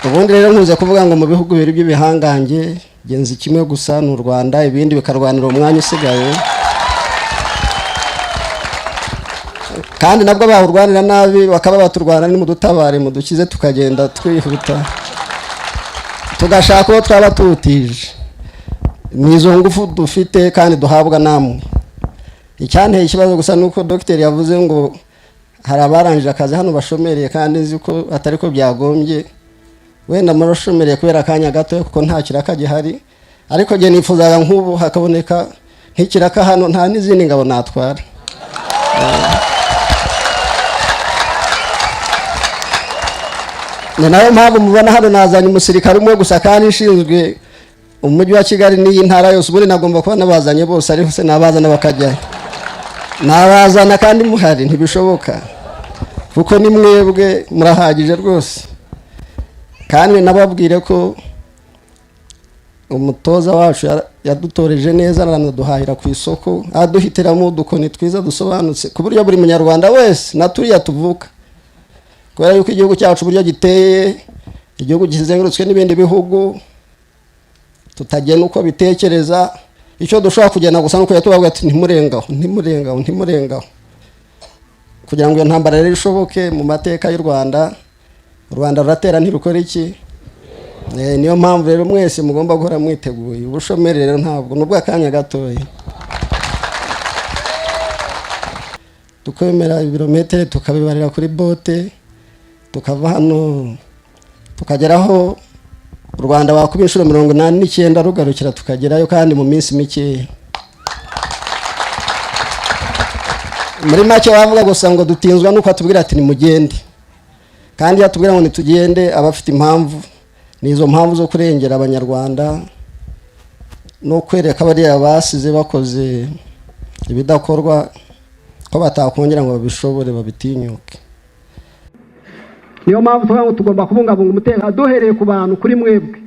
ubundi rero nkuze kuvuga ngo mu bihugu biri by'ibihangange genzi kimwe gusa n'u Rwanda, ibindi bikarwanira umwanya usigaye, kandi nabwo bahurwanira nabi bakaba baturwana ni mu dutabare mu dukize tukagenda twihuta tugashaka uwo twaba tutije. Nizo ngufu dufite kandi duhabwa namwe. Icyanteye ikibazo gusa nuko Dr yavuze ngo hari abarangije akazi hano bashomereye, kandi nzi ko atari ko byagombye, wenda marashomereye kubera akanya gato kuko nta kiraka gihari, ariko je nifuzaga nk'ubu hakaboneka nk'ikiraka hano nta n'izindi ngabo natwara. Nayo mpamvu mubona hano nazanye umusirikare umwe gusa kandi ishinzwe umujyi wa Kigali n'iyi ntara yose. Ubundi nagomba kuba nabazanye bose, ariko se nabazana bakajya nabazana kandi muhari ntibishoboka, kuko ni mwebwe murahagije rwose. Kandi nababwire ko umutoza wacu yadutoreje neza, aranaduhahira ku isoko, aduhitiramo udukoni twiza dusobanutse ku buryo buri munyarwanda wese naturiya tuvuka, kubera yuko igihugu cyacu buryo giteye, igihugu kizengurutswe n'ibindi bihugu tutagena uko bitekereza. Icyo dushobora kugena gusa nuko yatubavuga ati ntimurengaho, kugira ngo iyo ntambara rero ishoboke mu mateka y'u Rwanda. U Rwanda ruratera ntirukora iki? Niyo mpamvu rero mwese mugomba guhora mwiteguye. Ubushomeri rero ntabwo nubwo akanya gatoya. Tukwemera ibirometero tukabibarira kuri bote, tukava hano tukageraho u Rwanda bakuba inshuro 89 rugarukira tukagerayo kandi mu minsi mike. Muri make wavuga gusa ngo dutinzwa nuko atubwira ati nimugende, kandi yatubwira ngo nitugende abafite impamvu, nizo mpamvu zo kurengera abanyarwanda no kwereka bari abasize bakoze ibidakorwa ko batakongera ngo babishobore babitinyuke. Niyo mpamvu tuvuga ngo tugomba kubungabunga umutekano duhereye ku bantu, kuri mwebwe.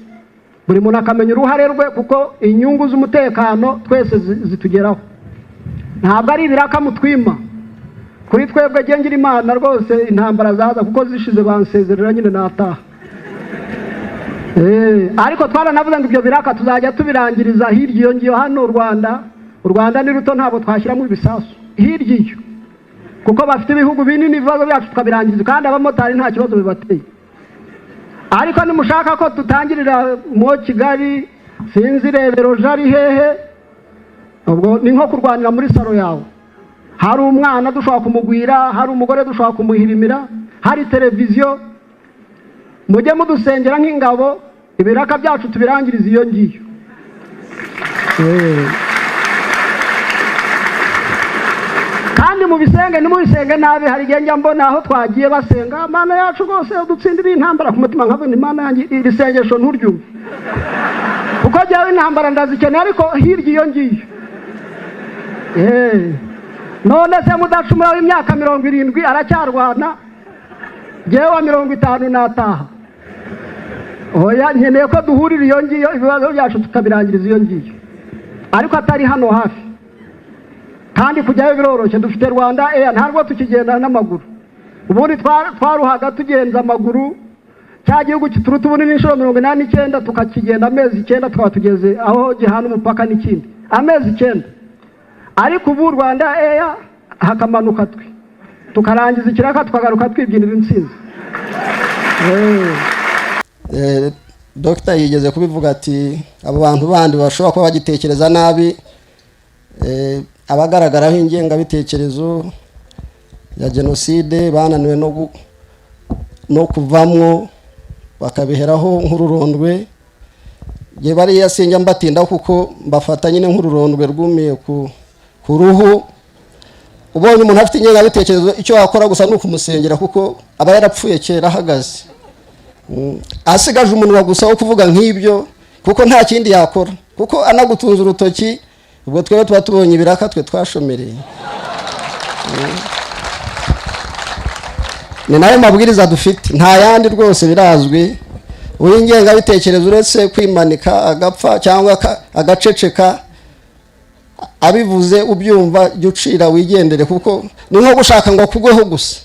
Buri muntu akamenya uruhare rwe, kuko inyungu z'umutekano twese zitugeraho. Ntabwo ari ibiraka mutwima kuri twebwe. Gengira Imana rwose intambara zaza kuko zishize bansezerera nyine nataha. Ariko twaranavuze ngo ibyo biraka tuzajya tubirangiriza hirya iyo ngiyo. Hano u Rwanda ni ruto, ntabwo twashyiramo ibisasu hirya iyo, kuko bafite ibihugu binini ibibazo byacu tukabirangiriza, kandi abamotari nta kibazo bibateye. Ariko nimushaka ko tutangirira mu Kigali, sinzi Rebero jari hehe, ubwo ni nko kurwanira muri saro yawe. Hari umwana dushobora kumugwira, hari umugore dushobora kumuhirimira, hari televiziyo. Mujye mudusengera nk'ingabo, ibiraka byacu tubirangiriza iyo ngiyo. Kandi mu bisenge nimubisenge nabi. Hari igihe njya mbona aho twagiye basenga, Mana yacu rwose udutsindira intambara, ku mutima nkavuga Imana yanjye iri sengesho nturyumve, kuko jyawe intambara ndazikeneye, ariko hirya iyo ngiyo. None se mudacumura w'imyaka 70 aracyarwana, jewe wa 50 nataha. Oya, nkeneye ko duhurira iyo ngiyo, ibibazo byacu tukabirangiriza iyo ngiyo, ariko atari hano hafi. Kandi kujyayo biroroshye, dufite Rwanda Air, ntabwo tukigenda n'amaguru. Ubundi twaruhaga tugenza amaguru, cya gihugu kituruta ubunini inshuro 89 tukakigenda amezi 9 tukaba tugeze aho gihana umupaka n'ikindi, amezi 9. Ariko ubu Rwanda Air hakamanuka twe tukarangiza ikiraka tukagaruka twibyinira intsinzi. Dr yigeze kubivuga ati abo bantu bandi bashobora kuba bagitekereza nabi, abagaragaraho ingengabitekerezo ya genocide bananiwe no kuvamwo bakabiheraho nk'ururondwe. Je bari yasenga mbatinda kuko mbafata nyine nk'ururondwe rwumiye ku ruhu. Ubonye umuntu afite ingengabitekerezo, icyo wakora gusa nuko umusengera, kuko aba yarapfuye kera ahagaze. Asigaje umuntu gusa wo kuvuga nk'ibyo, kuko nta kindi yakora, kuko anagutunza urutoki. Ubwo twebwe tuba tubonye ibiraka twe twashomereye. Ni nayo mabwiriza dufite, nta yandi rwose birazwi. Uw'ingengabitekerezo uretse kwimanika agapfa cyangwa agaceceka, abivuze ubyumva jya ucira wigendere, kuko ni nko gushaka ngo kugweho gusa,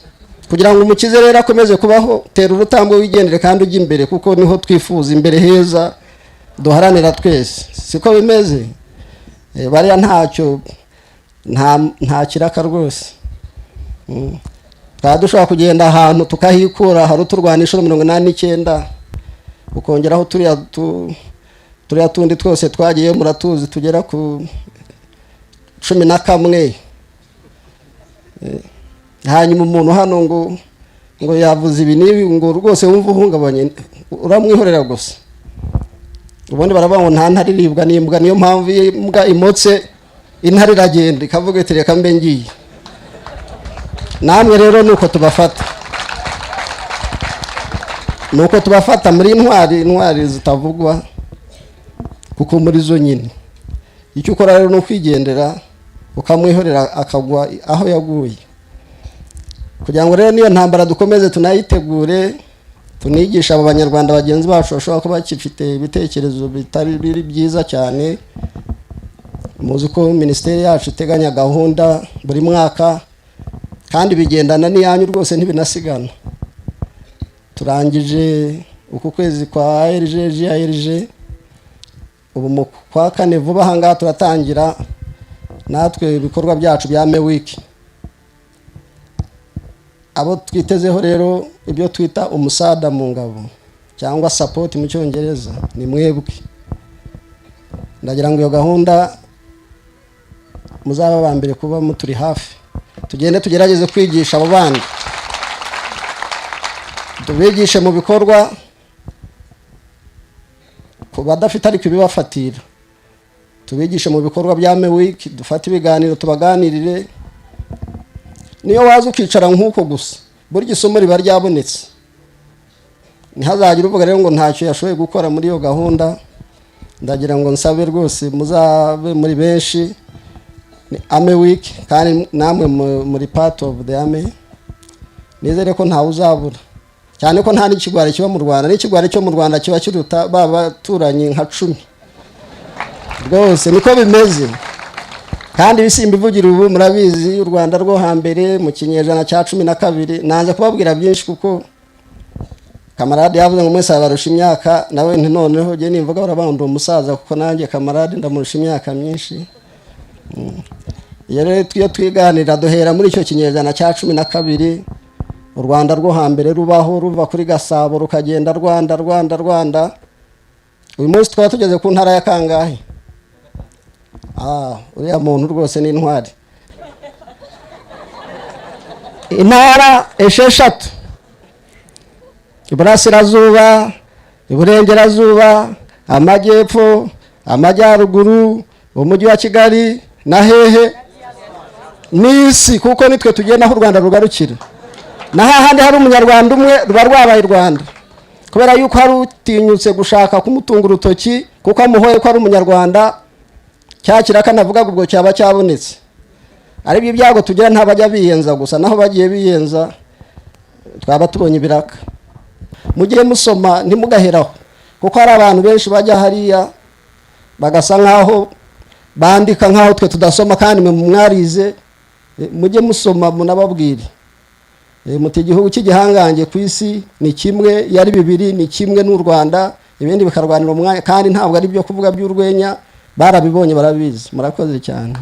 kugira ngo umukize rero akomeze kubaho, tera urutambo wigendere kandi ujya imbere, kuko niho twifuza imbere heza duharanira twese. Siko bimeze? Bariya ntacyo, nta kiraka rwose. Twaba dushobora kugenda ahantu tukahikura, hari uturwanisho 89 ukongeraho turiya tundi twose twagiye muratuzi tugera ku 11. Hanyuma umuntu hano ngo yavuze ibi nibi, ngo rwose wumva uhungabanye, uramwihorera gusa. Ubundi baravuga ngo nta ntare iribwa n'imbwa, niyo mpamvu imbwa imotse intare iragenda ikavuga iti reka mbe ngiye. Namwe rero nuko tubafata, nuko tubafata muri intwari zitavugwa, kuko muri zo nyine icyo ukora rero no kwigendera ukamwihorera akagwa aho yaguye, kugira ngo rero niyo ntambara dukomeze tunayitegure, tunigisha abo banyarwanda bagenzi bacu bashobora kuba bakifite ibitekerezo bitari byiza cyane. Muzi ko minisiteri yacu iteganya gahunda buri mwaka, kandi bigendana n'iyanyu rwose ntibinasigana. Turangije uku kwezi kwa ARG, ubu mu kwa 4 vuba ahangaha turatangira natwe ibikorwa byacu bya MEWIC. Abo twitezeho rero ibyo twita umusada mu ngabo cyangwa support mu cyongereza ni mwebwe. Ndagira ngo iyo gahunda muzaba bambere kuba muturi hafi, tugende tugerageze kwigisha abo bandi, tubigishe mu bikorwa, ku badafite ariko ibibafatira tubigishe mu bikorwa bya MEWIC, dufate ibiganiro tubaganirire. Niyo waza ukicara nk'uko gusa buri gisomo riba ryabonetse, ntihazagira uvuga rero ngo ntacyo yashoboye gukora muri iyo gahunda. Ndagira ngo nsabe rwose muzabe muri benshi AMEWIC, kandi namwe muri part of the army. Nizere ko ntawe uzabura, cyane ko nta n'ikigwari kiba mu Rwanda, n'ikigwari cyo mu Rwanda kiba kiruta babaturanye nka 10 rwose. Niko bimeze, kandi bisimba ivugira ubu murabizi u Rwanda rwo hambere mu kinyejana cya 12. Nanze kubabwira byinshi kuko kamarade yavuze ngo mwese abarusha imyaka, nawe nti noneho je nimvuga barabanda umusaza, kuko nanjye kamarade ndamurusha imyaka myinshi. Rero twiganira duhera muri icyo kinyejana cya 12, u Rwanda rwo hambere rubaho, ruva kuri Gasabo rukagenda Rwanda. Uyu munsi twaba tugeze ku ntara ya kangahe? Uriya muntu rwose ni intwari. Intara 6: Iburasirazuba, Iburengerazuba, Amajyepfo, Amajyaruguru, Umujyi wa Kigali na hehe n'isi, kuko nitwe tugenda aho u Rwanda rugarukira. Na hahandi hari umunyarwanda umwe ruba rwabaye u Rwanda, kubera yuko hari utinyutse gushaka kumutunga urutoki kuko amuhoye ko ari umunyarwanda. Cyakira kanavuga ubwo cyaba cyabonetse. Ari byo byago tugira ntabajya biyenza gusa, naho bagiye biyenza twaba tubonye ibiraka. Mugiye musoma ntimugaheraho, kuko hari abantu benshi bajya hariya bagasa nkaho bandika nkaho twe tudasoma, kandi mwe mwarize. Mujye musoma munababwire. Muti igihugu cy'igihangange ku isi ni kimwe, yari 2 ni kimwe n'u Rwanda, ibindi bikarwanira umwanya, kandi ntabwo ari byo kuvuga by'urwenya. Barabibonye barabizi. Murakoze cyane.